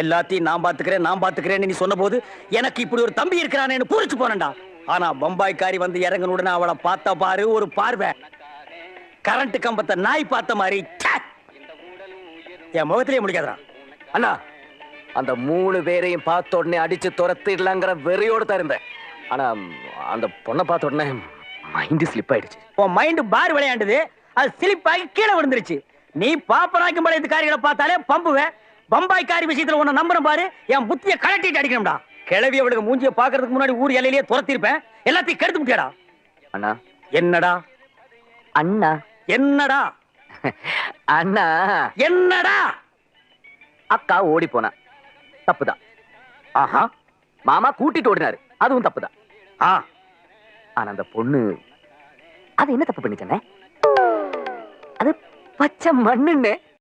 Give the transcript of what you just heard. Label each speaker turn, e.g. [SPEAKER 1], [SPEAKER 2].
[SPEAKER 1] எல்லாத்தையும் நான் பாத்துக்கிறேன்னு நீ சொன்ன போது எனக்கு இப்படி ஒரு தம்பி இருக்கிறானேன்னு பூரிச்சு போனேன்டா. ஆனா பம்பாய்க்காரி வந்து இறங்கின உடனே அவளை பார்த்த பாரு ஒரு பார்வை, கரண்ட் கம்பத்தை நாய் பார்த்த மாதிரி ச்சே! என் முகத்திலேயே முடிக்காதடா.
[SPEAKER 2] அண்ணா, அந்த 3 பேரையும் பார்த்த உடனே அடிச்சு துரத்திடலாங்கிற வெறியோடு தான் இருந்தேன். ஆனா அந்த பொண்ணை பார்த்த உடனே மைண்ட் ஸ்லிப் ஆயிடுச்சு.
[SPEAKER 1] உன் மைண்ட் பார் விளையாண்டுது, அது ஸ்லிப் ஆகி கீழே விழுந்துருச்சு. நீ பாப்பனாக்கும் பழைய காரிகளை பார்த்தாலே பம்புவேன். பம்பாய்க்காரி விஷயத்துல உன்னை நம்புறேன் பாரு, என் புத்திய கலட்டிட்டு அடிக்கணும்டா. கிளவி அவளுக்கு மூஞ்சிய பாக்குறதுக்கு முன்னாடி ஊர் எல்லையிலேயே துரத்திருப்பேன். எல்லாத்தையும் கெடுத்து முட்டியாடா.
[SPEAKER 2] அண்ணா.
[SPEAKER 1] என்னடா
[SPEAKER 2] அண்ணா?
[SPEAKER 1] என்னடா
[SPEAKER 2] அண்ணா?
[SPEAKER 1] என்னடா?
[SPEAKER 2] அக்கா ஓடி போனா தப்புதான். ஆஹா, மாமா கூட்டிட்டு ஓடினாரு, அதுவும் தப்புதான். ஆனா அந்த பொண்ணு அது என்ன தப்பு பண்ணிச்சனே? அது பச்சை மண்ணுன்னு